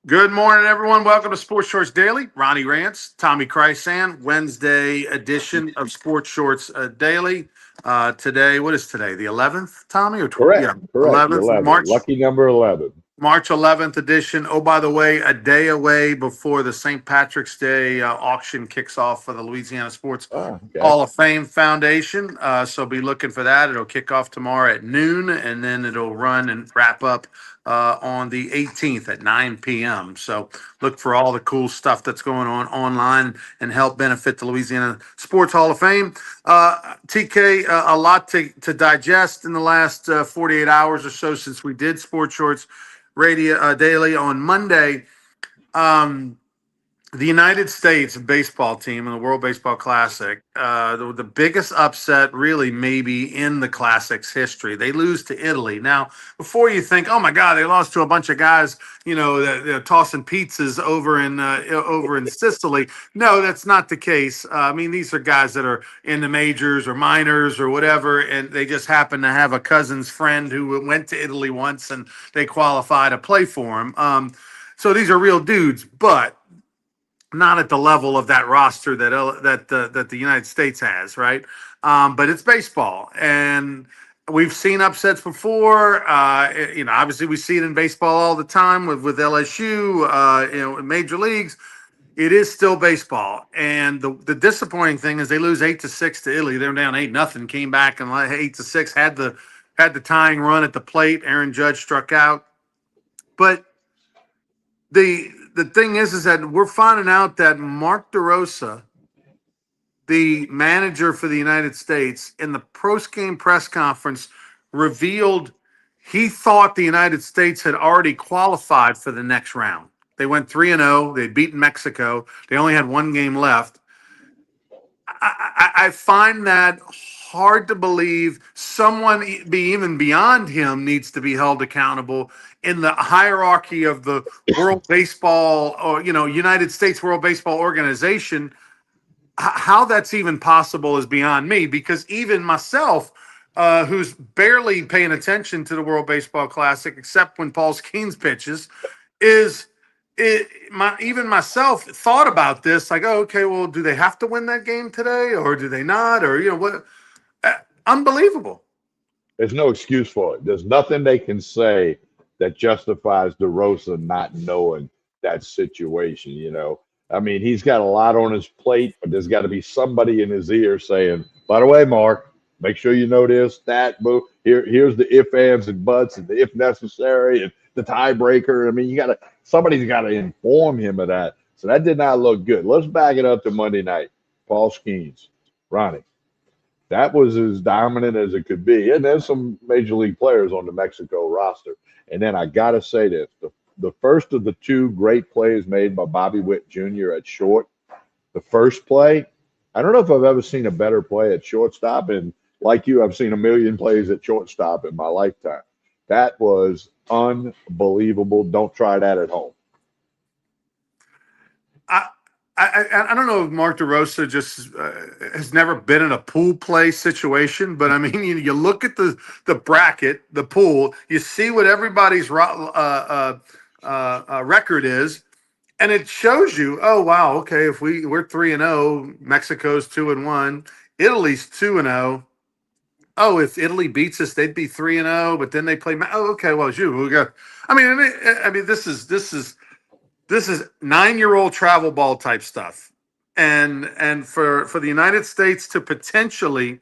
Good morning, everyone. Welcome to Sports Shorts Daily. Ronnie Rantz, Tommy Krysan, Wednesday edition of Sports Shorts Daily. Today, what is today? The 11th, Tommy? Correct, Yeah, correct. 11th, 11. Lucky number 11. March 11th edition. Oh, by the way, a day away before the St. Patrick's Day auction kicks off for the Louisiana Sports Oh, okay. Hall of Fame Foundation. So be looking for that. It'll kick off tomorrow at noon, and then it'll run and wrap up on the 18th at 9 p.m. So look for all the cool stuff that's going on online and help benefit the Louisiana Sports Hall of Fame. TK, a lot to digest in the last 48 hours or so since we did Sports Shorts Radio Daily on Monday. The United States baseball team in the World Baseball Classic, the biggest upset really maybe in the Classic's history. They lose to Italy. Now, before you think, oh my God, they lost to a bunch of guys, they're tossing pizzas over in Sicily. No, that's not the case. I mean, these are guys that are in the majors or minors or whatever, and they just happen to have a cousin's friend who went to Italy once and they qualify to play for him. So these are real dudes, but not at the level of that roster that the United States has, right? But it's baseball, and we've seen upsets before. Obviously we see it in baseball all the time with LSU. In major leagues, it is still baseball, and the disappointing thing is they lose 8-6 to Italy. They're down 8-0, came back and 8-6 had the tying run at the plate. Aaron Judge struck out, but the thing is that we're finding out that Mark DeRosa, the manager for the United States, in the post-game press conference revealed he thought the United States had already qualified for the next round. They went 3-0. They'd beaten Mexico. They only had one game left. I find that hard to believe. Someone even beyond him needs to be held accountable in the hierarchy of the World Baseball or United States World Baseball Organization. How that's even possible is beyond me, because even myself, who's barely paying attention to the World Baseball Classic except when Paul Skeens pitches, even myself thought about this, like, oh, okay, well, do they have to win that game today or do they not? Or, what? Unbelievable. There's no excuse for it. There's nothing they can say that justifies DeRosa not knowing that situation. I mean, he's got a lot on his plate, but there's got to be somebody in his ear saying, by the way, Mark, make sure you know this, that, boo. Here's the if, ands, and buts, and the if necessary, and the tiebreaker. I mean, somebody's got to inform him of that. So that did not look good. Let's back it up to Monday night. Paul Skeens, Ronnie. That was as dominant as it could be. And there's some major league players on the Mexico roster. And then I got to say this, the first of the two great plays made by Bobby Witt Jr. at short, the first play, I don't know if I've ever seen a better play at shortstop. And like you, I've seen a million plays at shortstop in my lifetime. That was unbelievable. Don't try that at home. I don't know if Mark DeRosa just has never been in a pool play situation, but I mean, you look at the bracket, the pool, you see what everybody's record is, and it shows you, oh wow, okay, if we're 3-0, Mexico's 2-1, Italy's 2-0. Oh, if Italy beats us, they'd be 3-0, but then they play. Oh, okay, well, we got. I mean, this is 9-year-old travel ball type stuff, and for the United States to potentially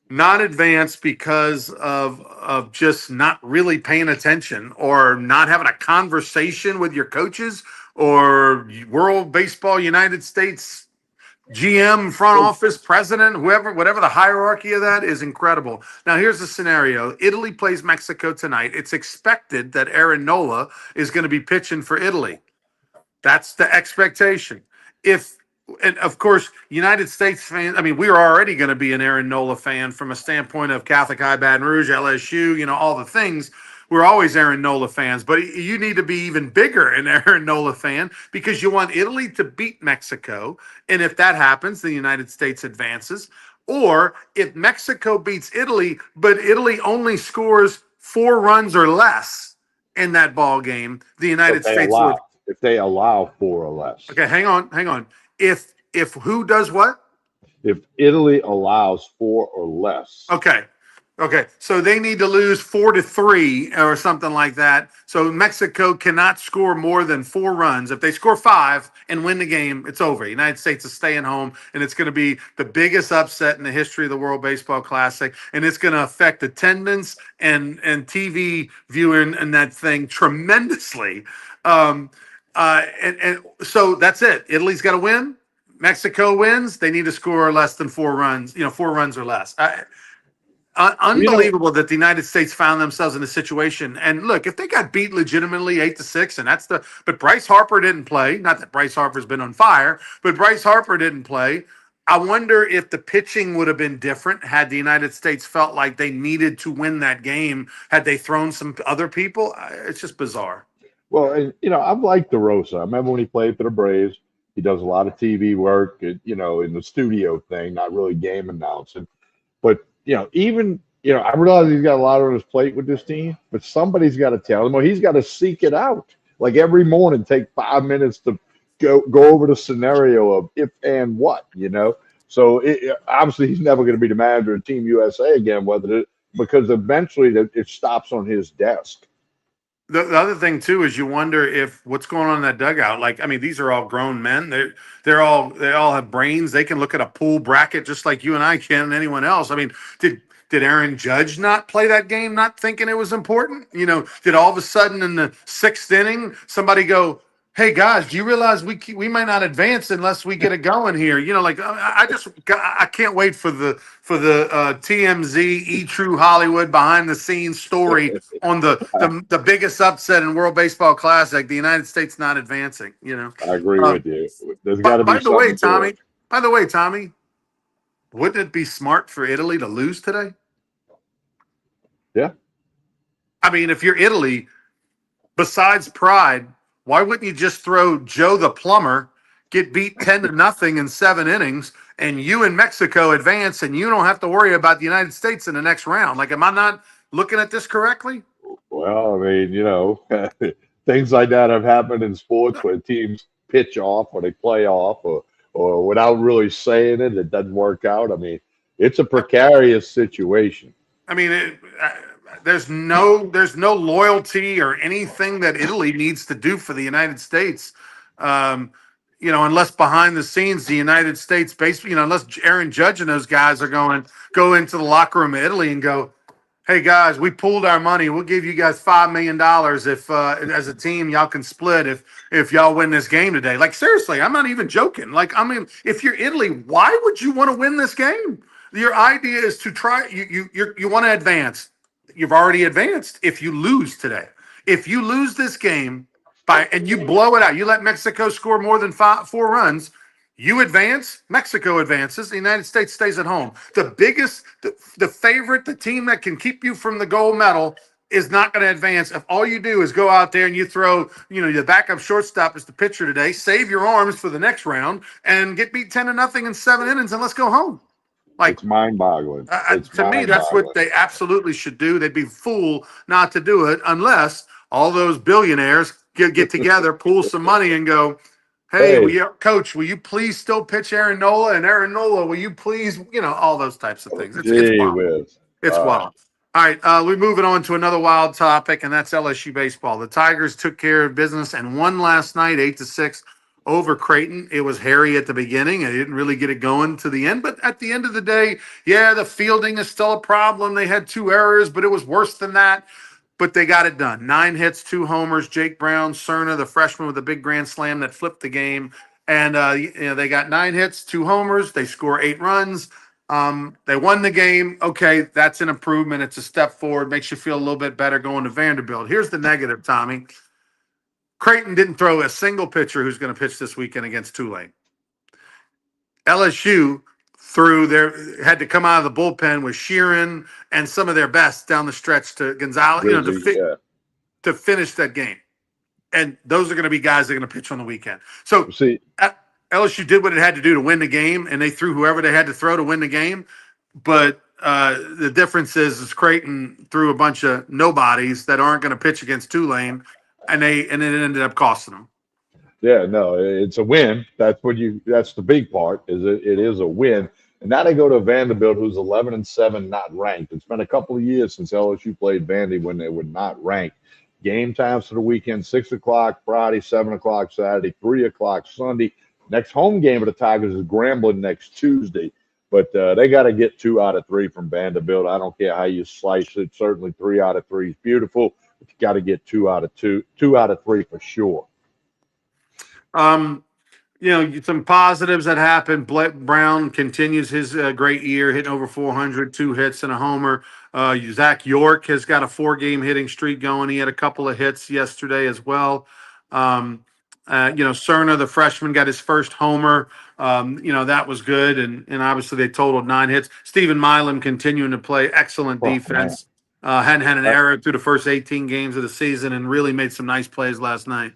not advance because of just not really paying attention or not having a conversation with your coaches or World Baseball United States GM, front office, president, whoever, whatever the hierarchy of that is, incredible. Now, here's the scenario. Italy plays Mexico tonight. It's expected that Aaron Nola is going to be pitching for Italy. That's the expectation. And of course, United States fans, I mean, we are already going to be an Aaron Nola fan from a standpoint of Catholic High Baton Rouge, LSU, all the things. We're always Aaron Nola fans, but you need to be even bigger an Aaron Nola fan because you want Italy to beat Mexico. And if that happens, the United States advances. Or if Mexico beats Italy, but Italy only scores 4 runs or less in that ball game, the United States would. If if they allow 4 or less. Okay, hang on. If who does what? If Italy allows 4 or less. Okay. Okay. So they need to lose 4-3 or something like that. So Mexico cannot score more than 4 runs. If they score 5 and win the game, it's over. The United States is staying home, and it's going to be the biggest upset in the history of the World Baseball Classic. And it's going to affect attendance and TV viewing and that thing tremendously. And so that's it. Italy's got to win. Mexico wins. They need to score less than 4 runs, 4 runs or less. Unbelievable that the United States found themselves in a situation. And look, if they got beat legitimately 8-6, and but Bryce Harper didn't play. Not that Bryce Harper's been on fire, but Bryce Harper didn't play. I wonder if the pitching would have been different had the United States felt like they needed to win that game. Had they thrown some other people? It's just bizarre. Well, and, I've liked DeRosa. I remember when he played for the Braves. He does a lot of TV work, in the studio thing, not really game announcing. But, even, I realize he's got a lot on his plate with this team, but somebody's got to tell him, or he's got to seek it out. Like every morning, take 5 minutes to go over the scenario of if and what, So obviously he's never going to be the manager of Team USA again, because eventually it stops on his desk. The other thing too is you wonder if what's going on in that dugout. Like, I mean, these are all grown men. They all have brains. They can look at a pool bracket just like you and I can, and anyone else. I mean, did Aaron Judge not play that game, not thinking it was important? Did all of a sudden in the 6th inning somebody go, "Hey guys, do you realize we might not advance unless we get it going here?" I can't wait for the TMZ True Hollywood behind the scenes story on the biggest upset in World Baseball Classic, the United States not advancing. I agree with you. There's got to be something. By the way, Tommy, wouldn't it be smart for Italy to lose today? Yeah. I mean, if you're Italy, besides pride, why wouldn't you just throw Joe the plumber, get beat 10-0 in 7 innings, and you and Mexico advance, and you don't have to worry about the United States in the next round? Like, am I not looking at this correctly? Well, I mean, things like that have happened in sports where teams pitch off or they play off or without really saying it, it doesn't work out. I mean, it's a precarious situation. I mean, there's no loyalty or anything that Italy needs to do for the United States. Unless behind the scenes, the United States basically, unless Aaron Judge and those guys are go into the locker room of Italy and go, "Hey guys, we pooled our money. We'll give you guys $5 million if, as a team, y'all can split if y'all win this game today." Like, seriously, I'm not even joking. Like, I mean, if you're Italy, why would you want to win this game? Your idea is to try. You want to advance. You've already advanced. If you lose today, if you lose this game and you blow it out, you let Mexico score more than 4 runs. You advance, Mexico advances, the United States stays at home. The favorite, the team that can keep you from the gold medal is not going to advance. If all you do is go out there and you throw, the backup shortstop is the pitcher today, save your arms for the next round and get beat 10-0 in 7 innings and let's go home. Like, it's mind-boggling. To me, that's what they absolutely should do. They'd be fool not to do it unless all those billionaires get together, pool some money and go, Hey, Coach, will you please still pitch Aaron Nola? And Aaron Nola, will you please, all those types of things. It's wild. It's wild. All right, we're moving on to another wild topic, and that's LSU baseball. The Tigers took care of business and won last night 8-6 over Creighton. It was hairy at the beginning, and they didn't really get it going to the end. But at the end of the day, the fielding is still a problem. They had 2 errors, but it was worse than that. But they got it done. 9 hits, 2 homers. Jake Brown, Cerna, the freshman with a big grand slam that flipped the game. And they got 9 hits, 2 homers. They score 8 runs. They won the game. Okay, that's an improvement. It's a step forward. Makes you feel a little bit better going to Vanderbilt. Here's the negative, Tommy. Creighton didn't throw a single pitcher who's going to pitch this weekend against Tulane. LSU had to come out of the bullpen with Sheeran and some of their best down the stretch to Gonzalez, to finish that game. And those are going to be guys that are going to pitch on the weekend. So LSU did what it had to do to win the game, and they threw whoever they had to throw to win the game. But the difference is Creighton threw a bunch of nobodies that aren't going to pitch against Tulane, and it ended up costing them. Yeah, no, it's a win. That's the big part, it is a win. And now they go to Vanderbilt, who's 11-7, not ranked. It's been a couple of years since LSU played Vandy when they were not ranked. Game times for the weekend: 6 o'clock Friday, 7 o'clock Saturday, 3 o'clock Sunday. Next home game of the Tigers is Grambling next Tuesday. But they got to get 2 out of 3 from Vanderbilt. I don't care how you slice it. Certainly 3 out of 3 is beautiful, but you got to get 2 out of 3 for sure. Um, some positives that happened. Blake Brown continues his great year, hitting over 400, 2 hits and a homer. Zach York has got a 4-game hitting streak going. He had a couple of hits yesterday as well. Cerna, the freshman, got his first homer. That was good. And obviously they totaled 9 hits. Stephen Milam continuing to play excellent Oh, man. defense. Hadn't had an error through the first 18 games of the season and really made some nice plays last night.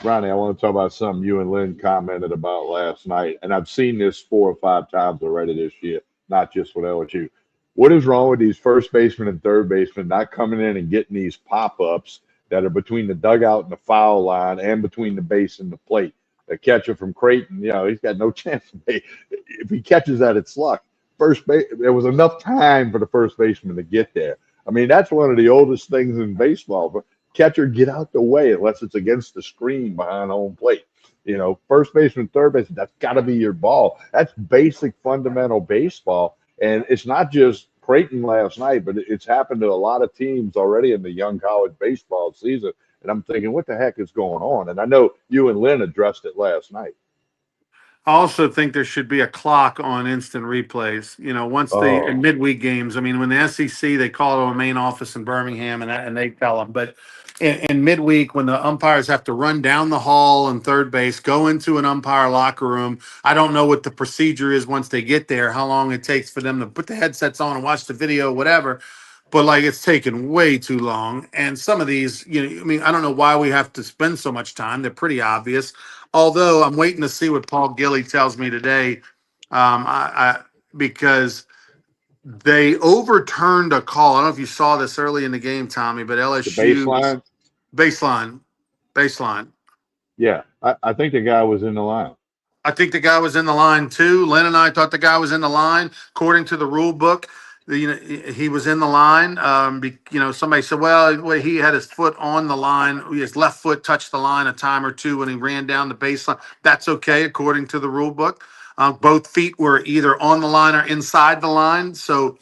Ronnie, I want to talk about something you and Lynn commented about last night, and I've seen this 4 or 5 times already this year, not just with LSU. What is wrong with these first basemen and third basemen not coming in and getting these pop-ups that are between the dugout and the foul line and between the base and the plate? The catcher from Creighton, he's got no chance. If he catches that, it's luck. First base, there was enough time for the first baseman to get there. I mean, that's one of the oldest things in baseball. Catcher, get out the way unless it's against the screen behind home plate. First baseman, third baseman, that's got to be your ball. That's basic fundamental baseball. And it's not just Creighton last night, but it's happened to a lot of teams already in the young college baseball season. And I'm thinking, what the heck is going on? And I know you and Lynn addressed it last night. I also think there should be a clock on instant replays. Once in midweek games. I mean, when the SEC, they call it a main office in Birmingham and they tell them. But in midweek, when the umpires have to run down the hall and third base, go into an umpire locker room, I don't know what the procedure is once they get there, how long it takes for them to put the headsets on and watch the video, whatever. But it's taken way too long. And some of these, I don't know why we have to spend so much time. They're pretty obvious. Although I'm waiting to see what Paul Gilly tells me today, because they overturned a call. I don't know if you saw this early in the game, Tommy, but The LSU baseline? baseline. Yeah, I think the guy was in the line. I think the guy was in the line too. Lynn and I thought the guy was in the line. According to the rule book, he was in the line. Somebody said, well, he had his foot on the line. His left foot touched the line a time or two when he ran down the baseline. That's okay, according to the rule book. Both feet were either on the line or inside the line. So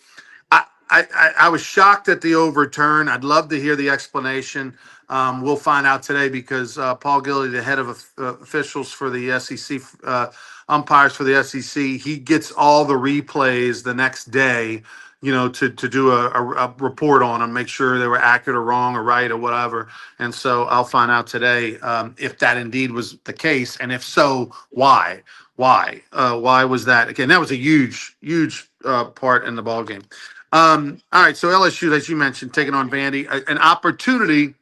I was shocked at the overturn. I'd love to hear the explanation. We'll find out today because Paul Gilly, the head of officials for the SEC, umpires for the SEC, he gets all the replays the next day, to do a report on them, make sure they were accurate or wrong or right or whatever. And so I'll find out today if that indeed was the case, and if so, why? Why was that? Again, that was a huge part in the ball game. All right, so LSU, as you mentioned, taking on Vandy, an opportunity.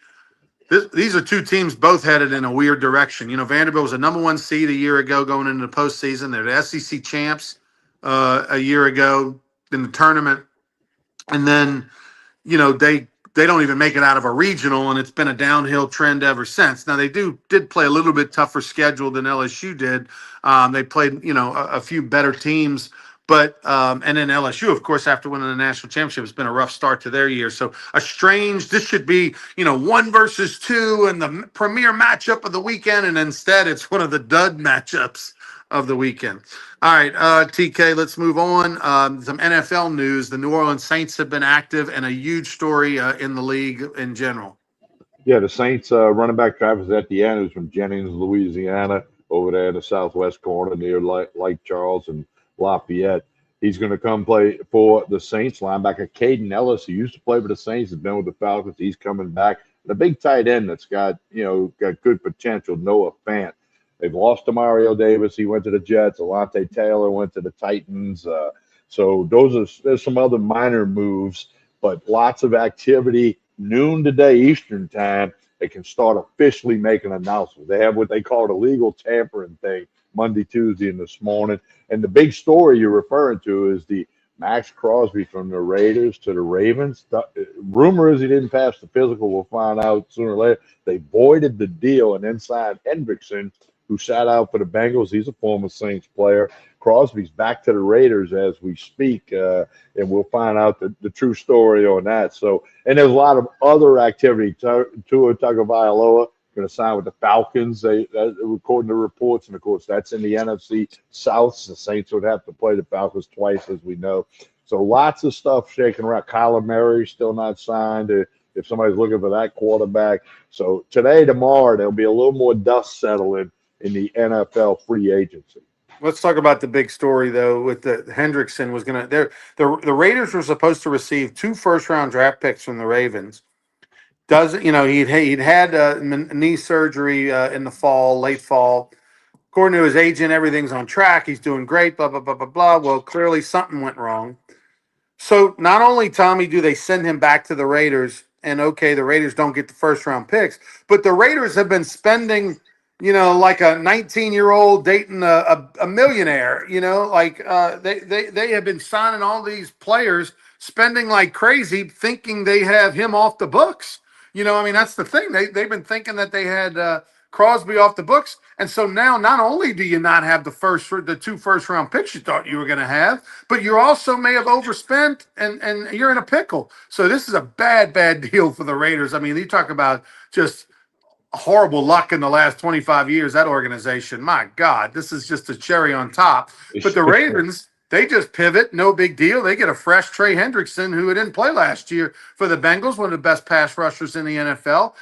These are two teams both headed in a weird direction. Vanderbilt was a #1 seed a year ago going into the postseason. They're the SEC champs a year ago in the tournament. And then, they don't even make it out of a regional, and it's been a downhill trend ever since. Now, they did play a little bit tougher schedule than LSU did. They played, a few better teams. But and then LSU, of course, after winning the national championship, it's been a rough start to their year. So this should be, 1 versus 2 and the premier matchup of the weekend. And instead, it's one of the dud matchups of the weekend. All right, TK, let's move on. Some NFL news. The New Orleans Saints have been active and a huge story in the league in general. Yeah, the Saints running back Travis Etienne, who's from Jennings, Louisiana, over there in the southwest corner near Lake Charles and Lafayette. He's going to come play for the Saints. Linebacker Caden Ellis, who used to play for the Saints, has been with the Falcons. He's coming back. The big tight end that's got good potential, Noah Fant. They've lost to Mario Davis. He went to the Jets. Alante Taylor went to the Titans. So there's some other minor moves, but lots of activity. Noon today Eastern time, they can start officially making announcements. They have what they call the legal tampering thing Monday, Tuesday, and this morning. And the big story you're referring to is the Max Crosby from the Raiders to the Ravens. The rumor is he didn't pass the physical. We'll find out sooner or later. They voided the deal and then signed Hendrickson, who sat out for the Bengals. He's a former Saints player. Crosby's back to the Raiders as we speak, and we'll find out the true story on that. So, and there's a lot of other activity. Tua Tagovailoa going to sign with the Falcons. According to reports, and of course that's in the NFC South. The Saints would have to play the Falcons twice, as we know. So lots of stuff shaking around. Kyler Murray still not signed. If somebody's looking for that quarterback. So today, tomorrow, there'll be a little more dust settling in the NFL free agency. Let's talk about the big story though. With the Hendrickson was going to the Raiders were supposed to receive 2 first-round draft picks from the Ravens. He'd had knee surgery in the fall, late fall. According to his agent, everything's on track. He's doing great. Blah blah blah blah blah. Well, clearly something went wrong. So not only, Tommy, do they send him back to the Raiders, and okay, the Raiders don't get the first-round picks, but the Raiders have been spending, like a 19-year-old dating a millionaire. They have been signing all these players, spending like crazy, thinking they have him off the books. That's the thing. They've been thinking that they had Crosby off the books. And so now not only do you not have the 2 first-round picks you thought you were going to have, but you also may have overspent and you're in a pickle. So this is a bad, bad deal for the Raiders. I mean, you talk about just horrible luck in the last 25 years, that organization. My God, this is just a cherry on top. But the Ravens, they just pivot, no big deal. They get a fresh Trey Hendrickson, who didn't play last year for the Bengals, one of the best pass rushers in the NFL,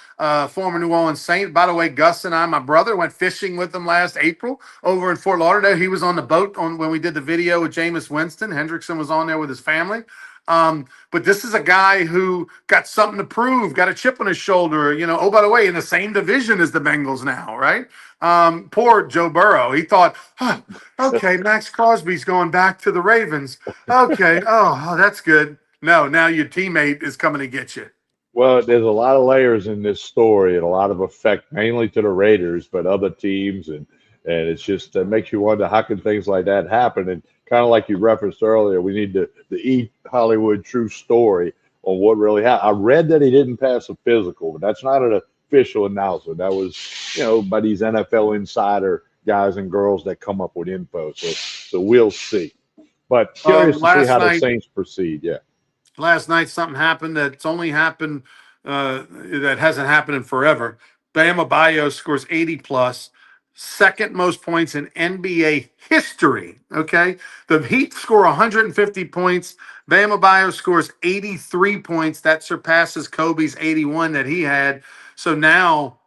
former New Orleans Saint. By the way, Gus and I, my brother, went fishing with him last April over in Fort Lauderdale. He was on the boat when we did the video with Jameis Winston. Hendrickson was on there with his family. But this is a guy who got something to prove, got a chip on his shoulder. Oh, by the way, in the same division as the Bengals now, right? Poor Joe Burrow. He thought, okay, Max Crosby's going back to the Ravens. Okay, that's good. No, now your teammate is coming to get you. Well, there's a lot of layers in this story and a lot of effect, mainly to the Raiders, but other teams, and it's just makes you wonder, how can things like that happen? And kind of like you referenced earlier, we need the E! Hollywood true story on what really happened. I read that he didn't pass a physical, but that's not an official announcement. That was, by these NFL insider guys and girls that come up with info. So we'll see. But curious to see how the Saints proceed. Yeah. Last night, something happened that's only happened, that hasn't happened in forever. Bam Adebayo scores 80 plus. Second most points in NBA history. Okay, the Heat score 150 points. Bam Adebayo scores 83 points. That surpasses Kobe's 81 that he had. So now,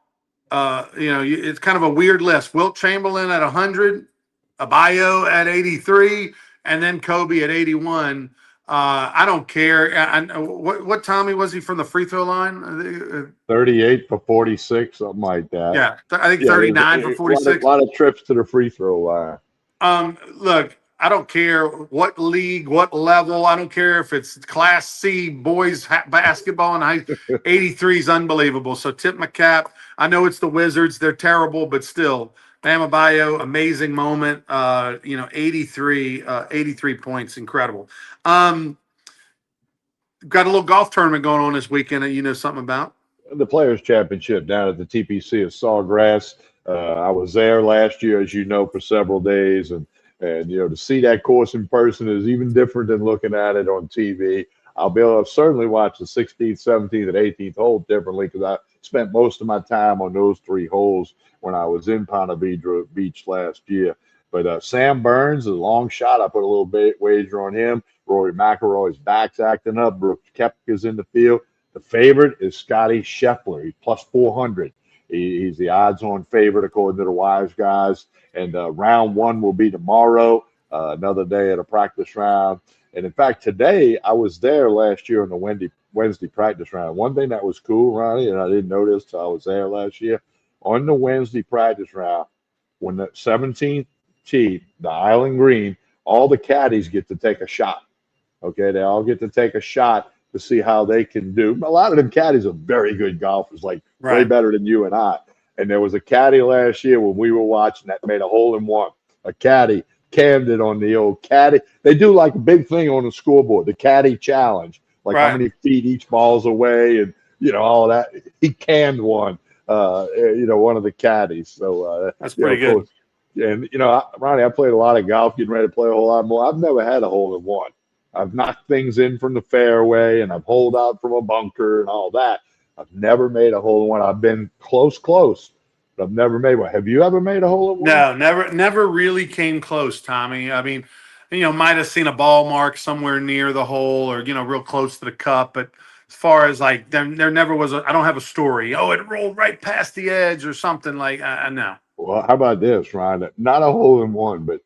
it's kind of a weird list. Wilt Chamberlain at 100, Adebayo at 83, and then Kobe at 81. I don't care. What Tommy was he from the free throw line? 38 for 46, something like that. Yeah, I think 39 for 46. A lot of trips to the free throw line. Look, I don't care what league, what level. I don't care if it's Class C boys basketball, and 83 is unbelievable. So tip my cap. I know it's the Wizards; they're terrible, but still. Bam Adebayo, amazing moment. 83 points, incredible. Got a little golf tournament going on this weekend that you know something about. The Players Championship down at the TPC of Sawgrass. I was there last year, as you know, for several days, and to see that course in person is even different than looking at it on TV. I'll be able to certainly watch the 16th, 17th, and 18th hole differently, because I spent most of my time on those 3 holes when I was in Ponte Vedra Beach last year. But Sam Burns is a long shot. I put a little wager on him. Rory McIlroy's back's acting up. Brooks Koepka's in the field. The favorite is Scotty Scheffler. He's plus 400. He's the odds-on favorite according to the wise guys. And round 1 will be tomorrow, another day at a practice round. And in fact, today I was there last year on the Wednesday practice round. One thing that was cool, Ronnie, and I didn't notice till I was there last year, on the Wednesday practice round, when the 17th tee, the Island Green, all the caddies get to take a shot. Okay, they all get to take a shot to see how they can do. A lot of them caddies are very good golfers, like way better than you and I. And there was a caddy last year when we were watching that made a hole in one. A caddy canned it on the old caddy. They do like a big thing on the scoreboard, the caddy challenge, like how Right. many feet each ball's away and, all that. He canned one, one of the caddies. So, That's pretty of good. course. And, Ronnie, I played a lot of golf, getting ready to play a whole lot more. I've never had a hole in one. I've knocked things in from the fairway and I've holed out from a bunker and all that. I've never made a hole in one. I've been close, but I've never made one. Have you ever made a hole in one? No, never really came close, Tommy. I mean, might have seen a ball mark somewhere near the hole or, real close to the cup. But as far as like, there never was I don't have a story. Oh, it rolled right past the edge or something like, no. Well, how about this, Ron? Not a hole in one, but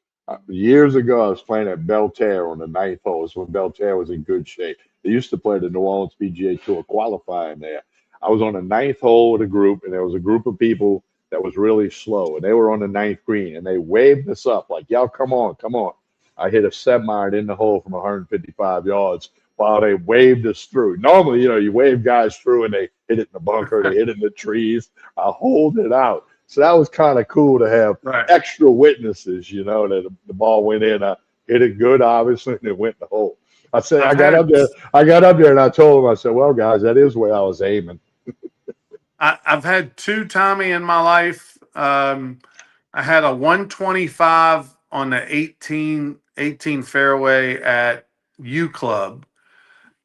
years ago, I was playing at Belterre on the ninth hole. It's when Belterre was in good shape. They used to play the New Orleans PGA Tour qualifying there. I was on the ninth hole with a group, and there was a group of people that was really slow, and they were on the ninth green, and they waved us up like, y'all, come on, come on. I hit a 7-iron in the hole from 155 yards while they waved us through. Normally, you wave guys through, and they hit it in the bunker, they hit it in the trees. I hold it out. So that was kind of cool to have Right. extra witnesses, that the ball went in. I hit it good, obviously, and it went in the hole. I said, I got up there and I told them, I said, well, guys, that is where I was aiming. I've had two, Tommy, in my life. I had a 125 on the 18 fairway at U Club.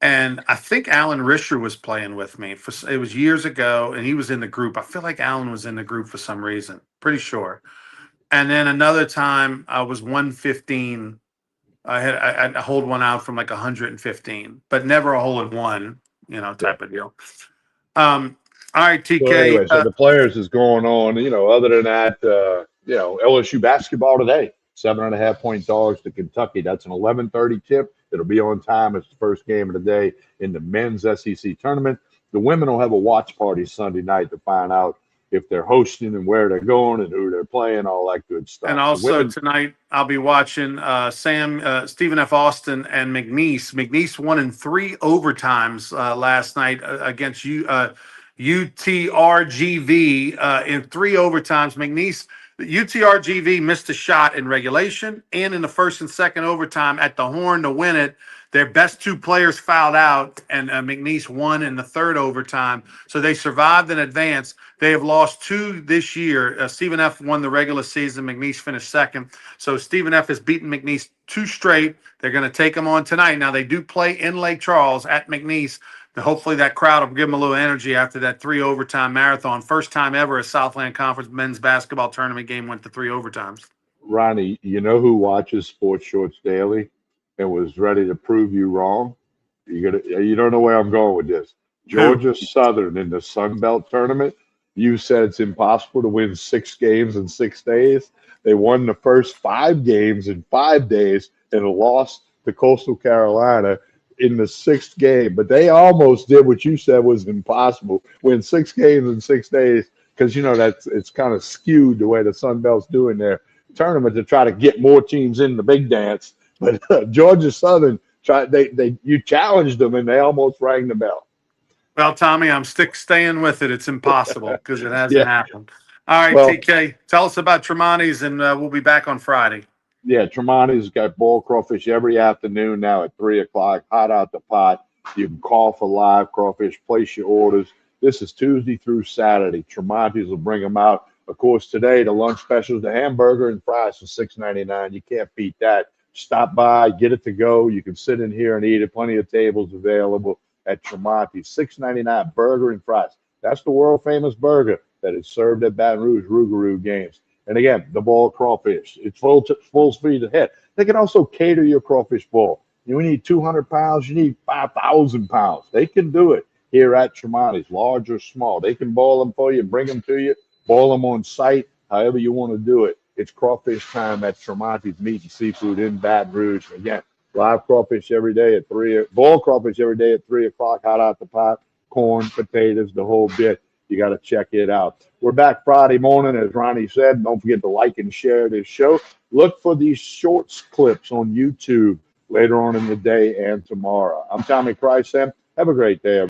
And I think Alan Risher was playing with me. It was years ago, and he was in the group. I feel like Alan was in the group for some reason. Pretty sure. And then another time, I was 115. I hold one out from like 115, but never a hole in one, type of deal. All right, So TK. anyway, so the players is going on. Other than that, LSU basketball today, 7.5-point dogs to Kentucky. That's an 11:30 tip. It'll be on time. It's the first game of the day in the men's SEC tournament. The women will have a watch party Sunday night to find out if they're hosting and where they're going and who they're playing, all that good stuff. And also tonight, I'll be watching Stephen F. Austin and McNeese. McNeese won in 3 overtimes last night against UTRGV in 3 overtimes. McNeese, UTRGV missed a shot in regulation and in the first and second overtime at the horn to win it. Their best 2 players fouled out, and McNeese won in the 3rd overtime. So they survived and advanced. They have lost 2 this year. Stephen F. won the regular season. McNeese finished 2nd. So Stephen F. has beaten McNeese 2 straight. They're going to take them on tonight. Now, they do play in Lake Charles at McNeese. Hopefully that crowd will give them a little energy after that 3 overtime marathon. First time ever a Southland Conference men's basketball tournament game went to 3 overtimes. Ronnie, you know who watches Sports Shorts Daily and was ready to prove you wrong? You don't know where I'm going with this. Georgia Southern in the Sun Belt tournament. You said it's impossible to win 6 games in 6 days. They won the first 5 games in 5 days and lost to Coastal Carolina in the 6th game. But they almost did what you said was impossible. Win 6 games in 6 days because, it's kind of skewed the way the Sun Belt's doing their tournament to try to get more teams in the big dance. But Georgia Southern you challenged them and they almost rang the bell. Well, Tommy, I'm staying with it. It's impossible because it hasn't happened. All right, Well, TK, tell us about Tremonti's, and we'll be back on Friday. Yeah, Tremonti's got boiled crawfish every afternoon now at 3 o'clock, hot out the pot. You can call for live crawfish, place your orders. This is Tuesday through Saturday. Tremonti's will bring them out. Of course, today, the lunch special is the hamburger and fries for $6.99. You can't beat that. Stop by, get it to go. You can sit in here and eat it. Plenty of tables available at Tremonti's. $6.99 burger and fries. That's the world-famous burger that is served at Baton Rouge Rougarou games. And again, the boiled crawfish. It's full speed ahead. They can also cater your crawfish boil. You need 200 pounds. You need 5,000 pounds. They can do it here at Tremonti's, large or small. They can boil them for you, bring them to you, boil them on site, however you want to do it. It's crawfish time at Tremonti's Meat and Seafood in Baton Rouge. Again, live crawfish every day at 3, boiled crawfish every day at 3 o'clock, hot out the pot, corn, potatoes, the whole bit. You got to check it out. We're back Friday morning, as Ronnie said. Don't forget to like and share this show. Look for these shorts clips on YouTube later on in the day and tomorrow. I'm Tommy Krysan. Have a great day, everybody.